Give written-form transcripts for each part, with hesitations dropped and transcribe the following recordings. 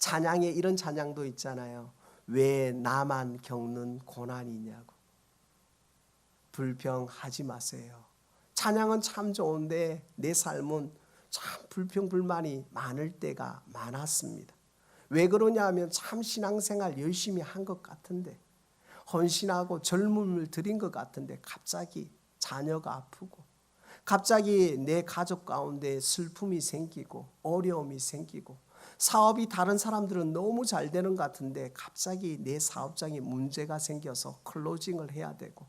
찬양에 이런 찬양도 있잖아요. 왜 나만 겪는 고난이냐고. 불평하지 마세요. 찬양은 참 좋은데 내 삶은 참 불평불만이 많을 때가 많았습니다. 왜 그러냐 하면 참 신앙생활 열심히 한 것 같은데, 헌신하고 젊음을 들인 것 같은데 갑자기 자녀가 아프고, 갑자기 내 가족 가운데 슬픔이 생기고 어려움이 생기고, 사업이 다른 사람들은 너무 잘 되는 것 같은데 갑자기 내 사업장에 문제가 생겨서 클로징을 해야 되고,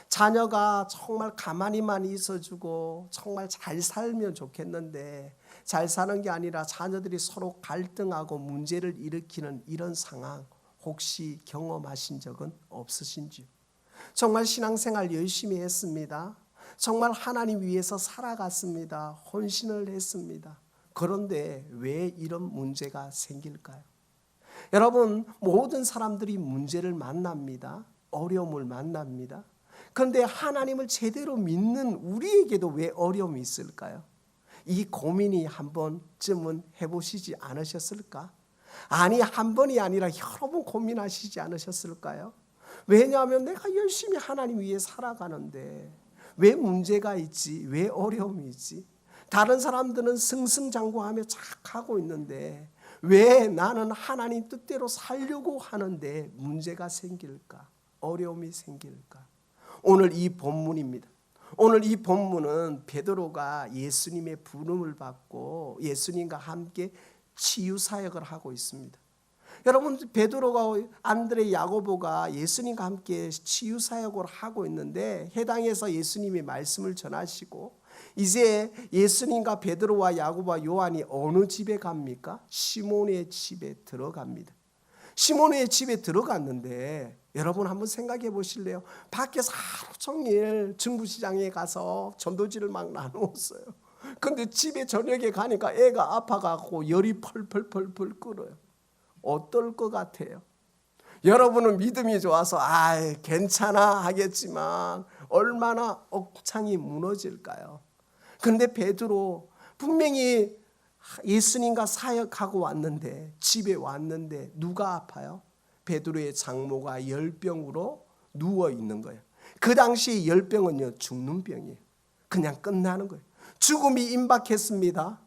자녀가 정말 가만히만 있어주고 정말 잘 살면 좋겠는데 잘 사는 게 아니라 자녀들이 서로 갈등하고 문제를 일으키는 이런 상황 혹시 경험하신 적은 없으신지요? 정말 신앙생활 열심히 했습니다. 정말 하나님 위해서 살아갔습니다. 헌신을 했습니다. 그런데 왜 이런 문제가 생길까요? 여러분, 모든 사람들이 문제를 만납니다. 어려움을 만납니다. 그런데 하나님을 제대로 믿는 우리에게도 왜 어려움이 있을까요? 이 고민이 한 번쯤은 해보시지 않으셨을까? 아니, 한 번이 아니라 여러 번 고민하시지 않으셨을까요? 왜냐하면 내가 열심히 하나님 위해 살아가는데 왜 문제가 있지? 왜 어려움이 있지? 다른 사람들은 승승장구하며 착하고 있는데 왜 나는 하나님 뜻대로 살려고 하는데 문제가 생길까? 어려움이 생길까? 오늘 이 본문입니다. 오늘 이 본문은 베드로가 예수님의 부름을 받고 예수님과 함께 치유 사역을 하고 있습니다. 여러분, 베드로가 안드레 야고보가 예수님과 함께 치유 사역을 하고 있는데 해당에서 예수님의 말씀을 전하시고 이제 예수님과 베드로와 야고보와 요한이 어느 집에 갑니까? 시몬의 집에 들어갑니다. 시몬의 집에 들어갔는데 여러분 한번 생각해 보실래요? 밖에서 하루 종일 중부시장에 가서 전도지를 막 나누었어요. 근데 집에 저녁에 가니까 애가 아파갖고 열이 펄펄펄펄 끓어요. 어떨 것 같아요? 여러분은 믿음이 좋아서 괜찮아 하겠지만 얼마나 억창이 무너질까요? 근데 베드로 분명히 예수님과 사역하고 왔는데 집에 왔는데 누가 아파요? 베드로의 장모가 열병으로 누워 있는 거예요. 그 당시 열병은요 죽는 병이에요. 그냥 끝나는 거예요. 죽음이 임박했습니다.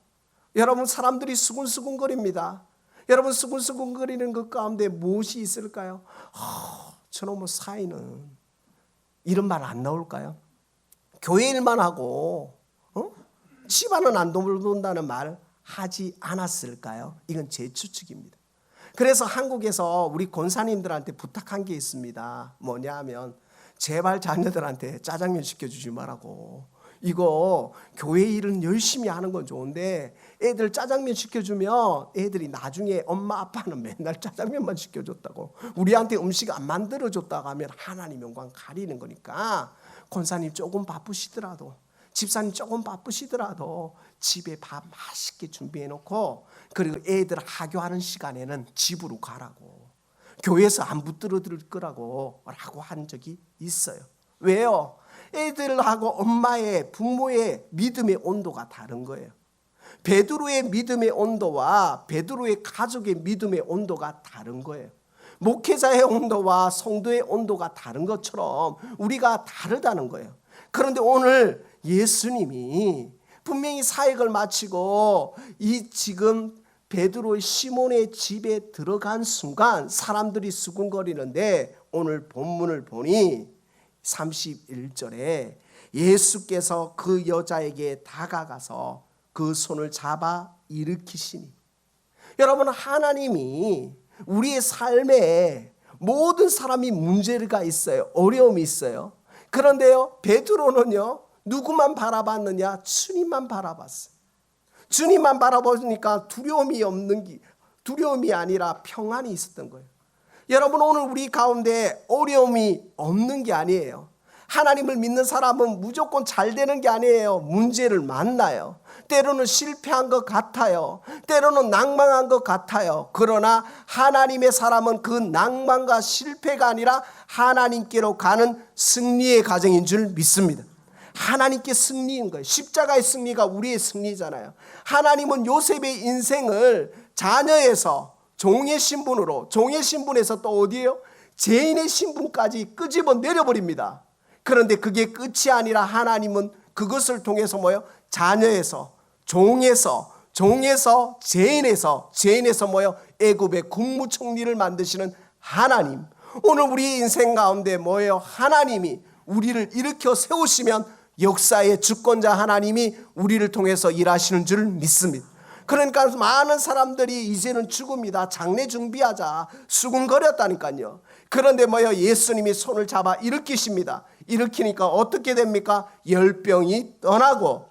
여러분, 사람들이 수근수근거립니다. 여러분, 수근수근거리는 것 가운데 무엇이 있을까요? 저놈의 사이는 이런 말 안 나올까요? 교회 일만 하고 집안은 안 돌본다는 말 하지 않았을까요? 이건 제 추측입니다. 그래서 한국에서 우리 권사님들한테 부탁한 게 있습니다. 뭐냐 하면 제발 자녀들한테 짜장면 시켜주지 말라고. 이거 교회 일은 열심히 하는 건 좋은데 애들 짜장면 시켜주면 애들이 나중에 엄마 아빠는 맨날 짜장면만 시켜줬다고 우리한테 음식 안 만들어줬다고 하면 하나님 영광 가리는 거니까 권사님 조금 바쁘시더라도 집사님 조금 바쁘시더라도 집에 밥 맛있게 준비해놓고 그리고 애들 하교하는 시간에는 집으로 가라고, 교회에서 안 붙들어들 거라고 라고 한 적이 있어요. 왜요? 애들하고 엄마의 부모의 믿음의 온도가 다른 거예요. 베드로의 믿음의 온도와 베드로의 가족의 믿음의 온도가 다른 거예요. 목회자의 온도와 성도의 온도가 다른 것처럼 우리가 다르다는 거예요. 그런데 오늘 예수님이 분명히 사역을 마치고 이 지금 베드로의 시몬의 집에 들어간 순간 사람들이 수군거리는데 오늘 본문을 보니 31절에 예수께서 그 여자에게 다가가서 그 손을 잡아 일으키시니, 여러분, 하나님이 우리의 삶에 모든 사람이 문제가 있어요. 어려움이 있어요. 그런데요, 베드로는요 누구만 바라봤느냐? 주님만 바라봤어요. 주님만 바라보니까 두려움이 아니라 평안이 있었던 거예요. 여러분, 오늘 우리 가운데 어려움이 없는 게 아니에요. 하나님을 믿는 사람은 무조건 잘 되는 게 아니에요. 문제를 만나요. 때로는 실패한 것 같아요. 때로는 낭망한 것 같아요. 그러나 하나님의 사람은 그 낭만과 실패가 아니라 하나님께로 가는 승리의 과정인 줄 믿습니다. 하나님께 승리인 거예요. 십자가의 승리가 우리의 승리잖아요. 하나님은 요셉의 인생을 자녀에서 종의 신분으로, 종의 신분에서 또 어디에요? 죄인의 신분까지 끄집어 내려버립니다. 그런데 그게 끝이 아니라 하나님은 그것을 통해서 뭐예요? 자녀에서, 종에서, 죄인에서 뭐예요? 애굽의 국무총리를 만드시는 하나님. 오늘 우리 인생 가운데 뭐예요? 하나님이 우리를 일으켜 세우시면 역사의 주권자 하나님이 우리를 통해서 일하시는 줄 믿습니다. 그러니까 많은 사람들이 이제는 죽음이다, 장례 준비하자 수군거렸다니까요. 그런데 뭐예요? 예수님이 손을 잡아 일으키십니다. 일으키니까 어떻게 됩니까? 열병이 떠나고,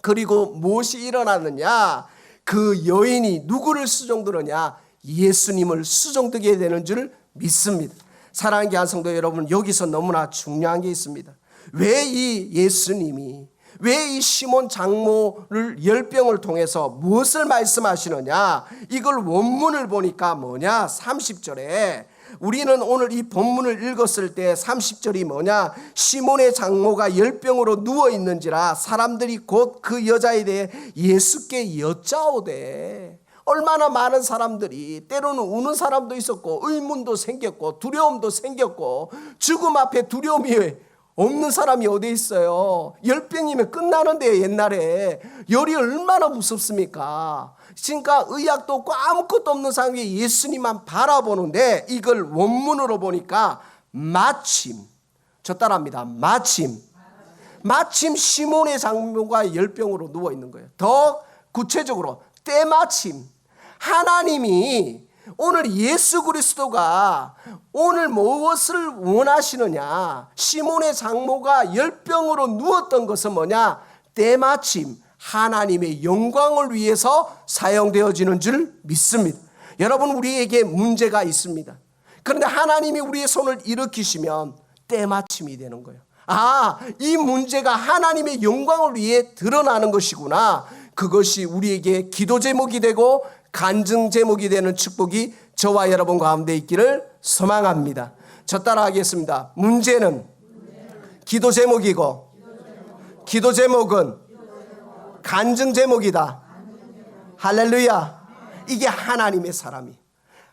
그리고 무엇이 일어나느냐? 그 여인이 누구를 수종들었냐? 예수님을 수종들게 되는 줄 믿습니다. 사랑하는 귀한 성도 여러분, 여기서 너무나 중요한 게 있습니다. 왜 이 예수님이, 왜 이 시몬 장모를 열병을 통해서 무엇을 말씀하시느냐? 이걸 원문을 보니까 뭐냐? 30절에 우리는 오늘 이 본문을 읽었을 때 30절이 뭐냐? 시몬의 장모가 열병으로 누워있는지라 사람들이 곧 그 여자에 대해 예수께 여짜오되. 얼마나 많은 사람들이, 때로는 우는 사람도 있었고 의문도 생겼고 두려움도 생겼고, 죽음 앞에 두려움이 없는 사람이 어디 있어요? 열병이면 끝나는데, 옛날에 열이 얼마나 무섭습니까? 그러니까 의학도 없고 아무것도 없는 상황에 예수님만 바라보는데, 이걸 원문으로 보니까 마침, 저 따라합니다. 마침 시몬의 장모가 열병으로 누워 있는 거예요. 더 구체적으로 때마침 하나님이 오늘 예수 그리스도가 오늘 무엇을 원하시느냐? 시몬의 장모가 열병으로 누웠던 것은 뭐냐? 때마침 하나님의 영광을 위해서 사용되어지는 줄 믿습니다. 여러분, 우리에게 문제가 있습니다. 그런데 하나님이 우리의 손을 일으키시면 때마침이 되는 거예요. 아, 이 문제가 하나님의 영광을 위해 드러나는 것이구나. 그것이 우리에게 기도 제목이 되고 간증 제목이 되는 축복이 저와 여러분 가운데 있기를 소망합니다. 저 따라 하겠습니다. 문제는 기도 제목이고, 기도 제목은 간증 제목이다. 할렐루야. 이게 하나님의 사람이,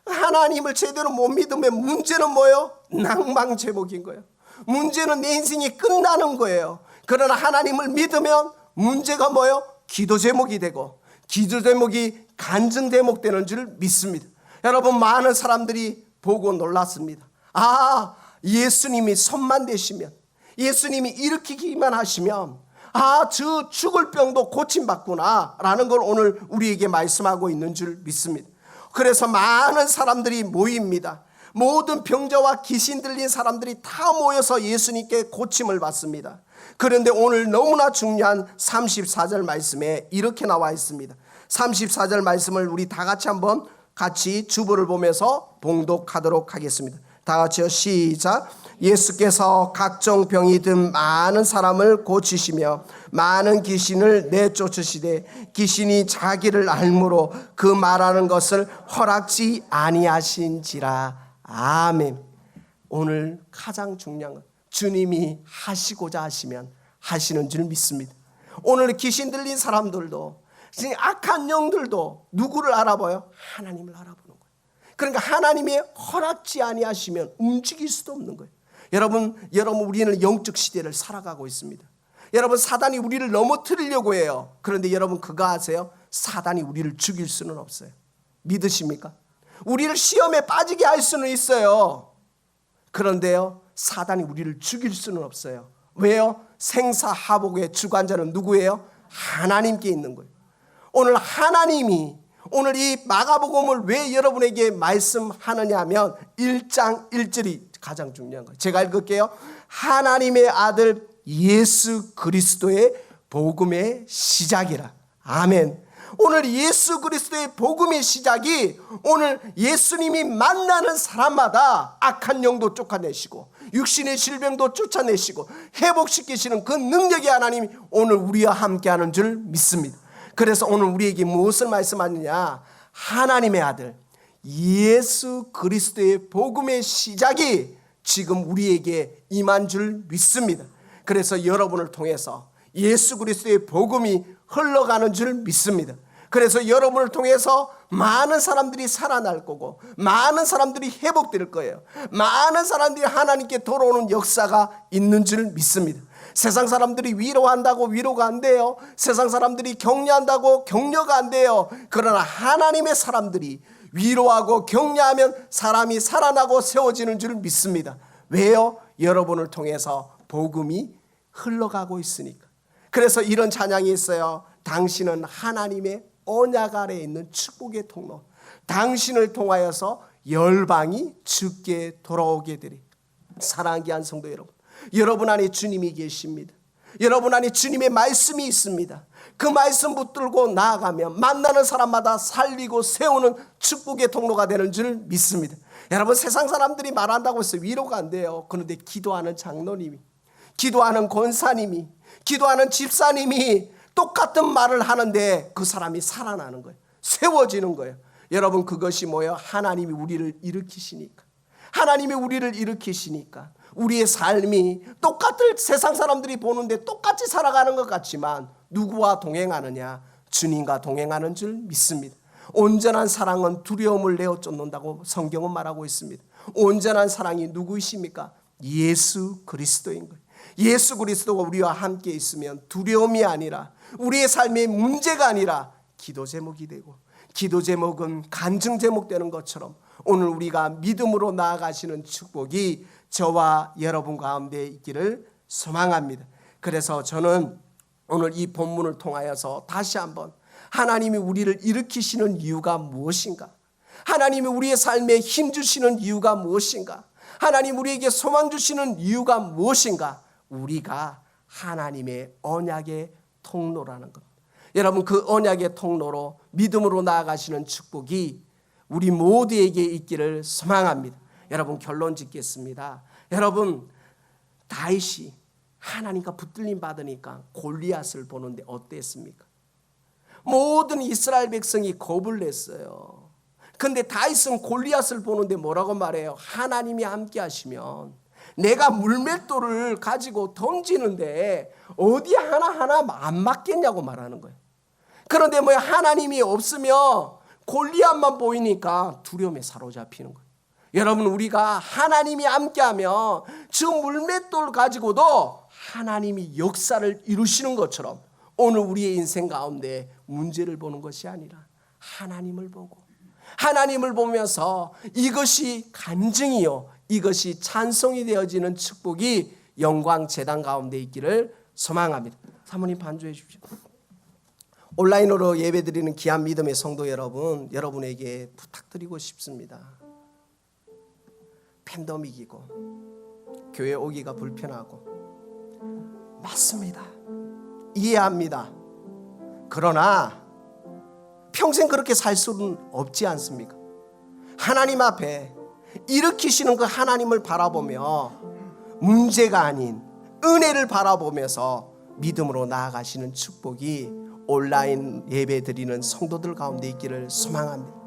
하나님을 제대로 못 믿으면 문제는 뭐예요? 낭망 제목인 거예요. 문제는 내 인생이 끝나는 거예요. 그러나 하나님을 믿으면 문제가 뭐예요? 기도 제목이 되고, 기도 제목이 간증 제목 되는 줄 믿습니다. 여러분, 많은 사람들이 보고 놀랐습니다. 아, 예수님이 손만 대시면, 예수님이 일으키기만 하시면, 아, 저 죽을 병도 고침받구나 라는 걸 오늘 우리에게 말씀하고 있는 줄 믿습니다. 그래서 많은 사람들이 모입니다. 모든 병자와 귀신 들린 사람들이 다 모여서 예수님께 고침을 받습니다. 그런데 오늘 너무나 중요한 34절 말씀에 이렇게 나와 있습니다. 34절 말씀을 우리 다 같이 한번 같이 주보를 보면서 봉독하도록 하겠습니다. 다 같이요, 시작. 예수께서 각종 병이 든 많은 사람을 고치시며 많은 귀신을 내쫓으시되 귀신이 자기를 알므로 그 말하는 것을 허락지 아니하신지라. 아멘. 오늘 가장 중요한 건 주님이 하시고자 하시면 하시는 줄 믿습니다. 오늘 귀신 들린 사람들도, 악한 영들도 누구를 알아봐요? 하나님을 알아보는 거예요. 그러니까 하나님의 허락지 아니하시면 움직일 수도 없는 거예요. 여러분, 우리는 영적 시대를 살아가고 있습니다. 여러분, 사단이 우리를 넘어뜨리려고 해요. 그런데 여러분, 그거 아세요? 사단이 우리를 죽일 수는 없어요. 믿으십니까? 우리를 시험에 빠지게 할 수는 있어요. 그런데요, 사단이 우리를 죽일 수는 없어요. 왜요? 생사하복의 주관자는 누구예요? 하나님께 있는 거예요. 오늘 하나님이, 오늘 이 마가복음을 왜 여러분에게 말씀하느냐 하면 1장 1절이 가장 중요한 거예요. 제가 읽을게요. 하나님의 아들 예수 그리스도의 복음의 시작이라. 아멘. 오늘 예수 그리스도의 복음의 시작이, 오늘 예수님이 만나는 사람마다 악한 영도 쫓아내시고 육신의 질병도 쫓아내시고 회복시키시는 그 능력의 하나님이 오늘 우리와 함께하는 줄 믿습니다. 그래서 오늘 우리에게 무엇을 말씀하느냐? 하나님의 아들 예수 그리스도의 복음의 시작이 지금 우리에게 임한 줄 믿습니다. 그래서 여러분을 통해서 예수 그리스도의 복음이 흘러가는 줄 믿습니다. 그래서 여러분을 통해서 많은 사람들이 살아날 거고, 많은 사람들이 회복될 거예요. 많은 사람들이 하나님께 돌아오는 역사가 있는 줄 믿습니다. 세상 사람들이 위로한다고 위로가 안 돼요. 세상 사람들이 격려한다고 격려가 안 돼요. 그러나 하나님의 사람들이 위로하고 격려하면 사람이 살아나고 세워지는 줄 믿습니다. 왜요? 여러분을 통해서 복음이 흘러가고 있으니까. 그래서 이런 찬양이 있어요. 당신은 하나님의 언약 아래에 있는 축복의 통로, 당신을 통하여서 열방이 주께 돌아오게 되리. 사랑하는 귀한 성도 여러분, 여러분 안에 주님이 계십니다. 여러분 안에 주님의 말씀이 있습니다. 그 말씀 붙들고 나아가면 만나는 사람마다 살리고 세우는 축복의 통로가 되는 줄 믿습니다. 여러분, 세상 사람들이 말한다고 해서 위로가 안 돼요. 그런데 기도하는 장로님이, 기도하는 권사님이, 기도하는 집사님이 똑같은 말을 하는데 그 사람이 살아나는 거예요. 세워지는 거예요. 여러분, 그것이 뭐예요? 하나님이 우리를 일으키시니까. 하나님이 우리를 일으키시니까 우리의 삶이 똑같을, 세상 사람들이 보는데 똑같이 살아가는 것 같지만 누구와 동행하느냐? 주님과 동행하는 줄 믿습니다. 온전한 사랑은 두려움을 내어 쫓는다고 성경은 말하고 있습니다. 온전한 사랑이 누구이십니까? 예수 그리스도인 거예요. 예수 그리스도가 우리와 함께 있으면 두려움이 아니라, 우리의 삶의 문제가 아니라 기도 제목이 되고, 기도 제목은 간증 제목 되는 것처럼 오늘 우리가 믿음으로 나아가시는 축복이 저와 여러분 가운데 있기를 소망합니다. 그래서 저는 오늘 이 본문을 통하여서 다시 한번 하나님이 우리를 일으키시는 이유가 무엇인가? 하나님이 우리의 삶에 힘 주시는 이유가 무엇인가? 하나님 우리에게 소망 주시는 이유가 무엇인가? 우리가 하나님의 언약의 통로라는 것. 여러분, 그 언약의 통로로 믿음으로 나아가시는 축복이 우리 모두에게 있기를 소망합니다. 여러분, 결론 짓겠습니다. 여러분, 다윗이 하나님과 붙들림 받으니까 골리앗을 보는데 어땠습니까? 모든 이스라엘 백성이 겁을 냈어요. 그런데 다윗은 골리앗을 보는데 뭐라고 말해요? 하나님이 함께 하시면 내가 물맷돌을 가지고 던지는데 어디 하나하나 안 맞겠냐고 말하는 거예요. 그런데 뭐야, 하나님이 없으면 골리앗만 보이니까 두려움에 사로잡히는 거예요. 여러분, 우리가 하나님이 함께하면 저 물맷돌 가지고도 하나님이 역사를 이루시는 것처럼 오늘 우리의 인생 가운데 문제를 보는 것이 아니라 하나님을 보고, 하나님을 보면서 이것이 간증이요, 이것이 찬송이 되어지는 축복이 영광 제단 가운데 있기를 소망합니다. 사모님 반주해 주십시오. 온라인으로 예배드리는 귀한 믿음의 성도 여러분, 여러분에게 부탁드리고 싶습니다. 팬데믹이고 교회 오기가 불편하고 맞습니다. 이해합니다. 그러나 평생 그렇게 살 수는 없지 않습니까? 하나님 앞에 일으키시는 그 하나님을 바라보며 문제가 아닌 은혜를 바라보면서 믿음으로 나아가시는 축복이 온라인 예배 드리는 성도들 가운데 있기를 소망합니다.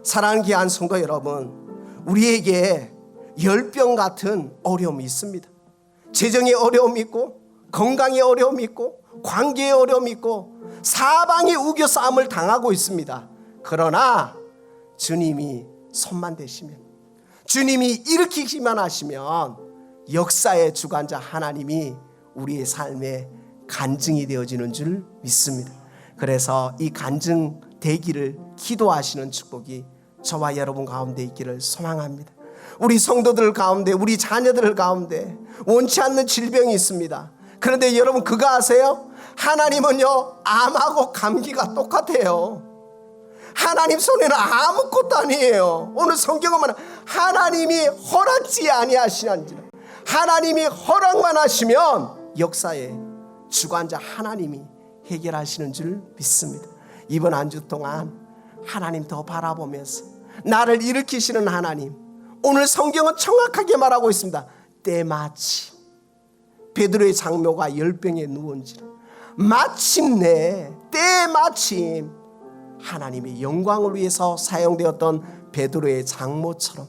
사랑하는 귀한 성도 여러분, 우리에게 열병 같은 어려움이 있습니다. 재정의 어려움이 있고, 건강의 어려움이 있고, 관계의 어려움이 있고, 사방의 우겨 싸움을 당하고 있습니다. 그러나 주님이 손만 대시면, 주님이 일으키기만 하시면 역사의 주관자 하나님이 우리의 삶에 간증이 되어지는 줄 믿습니다. 그래서 이 간증 되기를 기도하시는 축복이 저와 여러분 가운데 있기를 소망합니다. 우리 성도들 가운데, 우리 자녀들 가운데 원치 않는 질병이 있습니다. 그런데 여러분 그거 아세요? 하나님은요, 암하고 감기가 똑같아요. 하나님 손에는 아무것도 아니에요. 오늘 성경은 말하는 하나님이 허락지 아니하시는지라. 하나님이 허락만 하시면 역사의 주관자 하나님이 해결하시는 줄 믿습니다. 이번 한 주 동안 하나님 더 바라보면서 나를 일으키시는 하나님, 오늘 성경은 정확하게 말하고 있습니다. 때마침 베드로의 장모가 열병에 누운지라. 마침내 때마침 하나님의 영광을 위해서 사용되었던 베드로의 장모처럼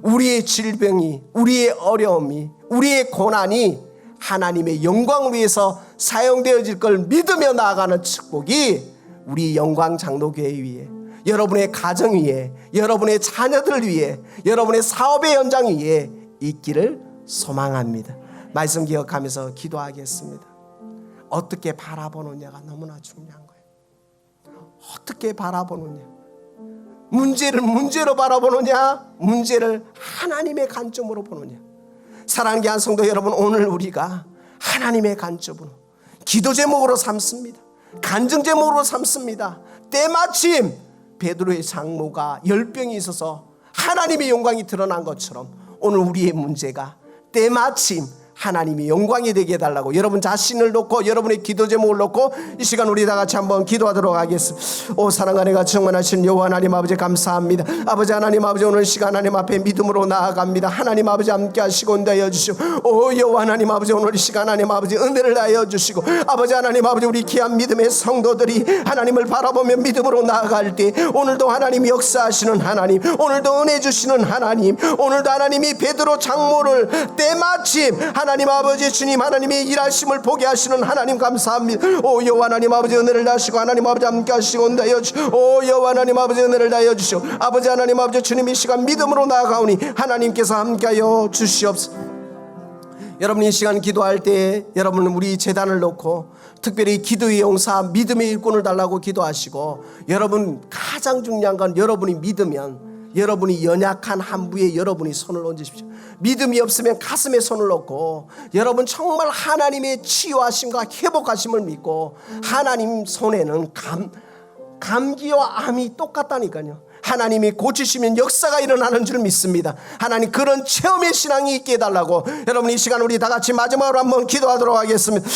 우리의 질병이, 우리의 어려움이, 우리의 고난이 하나님의 영광을 위해서 사용되어질 걸 믿으며 나아가는 축복이 우리 영광 장로교회 위에, 여러분의 가정 위에, 여러분의 자녀들 위에, 여러분의 사업의 현장 위에 있기를 소망합니다. 말씀 기억하면서 기도하겠습니다. 어떻게 바라보느냐가 너무나 중요한 거예요. 어떻게 바라보느냐. 문제를 문제로 바라보느냐, 문제를 하나님의 관점으로 보느냐. 사랑하는 귀한 성도 여러분, 오늘 우리가 하나님의 관점으로 기도 제목으로 삼습니다. 간증 제목으로 삼습니다. 때마침 베드로의 장모가 열병이 있어서 하나님의 영광이 드러난 것처럼 오늘 우리의 문제가 때마침 하나님이 영광이 되게 해달라고 여러분 자신을 놓고 여러분의 기도 제목을 놓고 이 시간 우리 다 같이 한번 기도하도록 하겠습니다. 오 사랑하는 가 충만하신 여호와 하나님 아버지 감사합니다. 아버지 하나님 아버지 오늘 시간 하나님 앞에 믿음으로 나아갑니다. 하나님 아버지 함께 하시고 인도하여 주시고 오 여호와 하나님 아버지 오늘 이 시간 하나님 아버지 은혜를 하여 주시고 아버지 하나님 아버지 우리 귀한 믿음의 성도들이 하나님을 바라보며 믿음으로 나아갈 때 오늘도 하나님이 역사하시는 하나님, 오늘도 은혜 주시는 하나님, 오늘도 하나님이 베드로 장모를 때마침 하나님 아버지 주님 하나님이 일하심을 보게 하시는 하나님 감사합니다. 오 여호와 하나님 아버지 은혜를 다하시고 하나님 아버지 함께 하시고 온다여 주시오. 오 여호와 하나님 아버지 은혜를 다하여 주시오. 아버지 하나님 아버지 주님 이 시간 믿음으로 나아가오니 하나님께서 함께하여 주시옵소서. 여러분 이 시간 기도할 때 여러분은 우리 재단을 놓고 특별히 기도의 용사 믿음의 일꾼을 달라고 기도하시고 여러분 가장 중요한 건 여러분이 믿으면 여러분이 연약한 한부에 여러분이 손을 얹으십시오. 믿음이 없으면 가슴에 손을 얹고 여러분 정말 하나님의 치유하심과 회복하심을 믿고 하나님 손에는 감기와 암이 똑같다니까요. 하나님이 고치시면 역사가 일어나는 줄 믿습니다. 하나님 그런 체험의 신앙이 있게 해달라고 여러분 이 시간 우리 다 같이 마지막으로 한번 기도하도록 하겠습니다.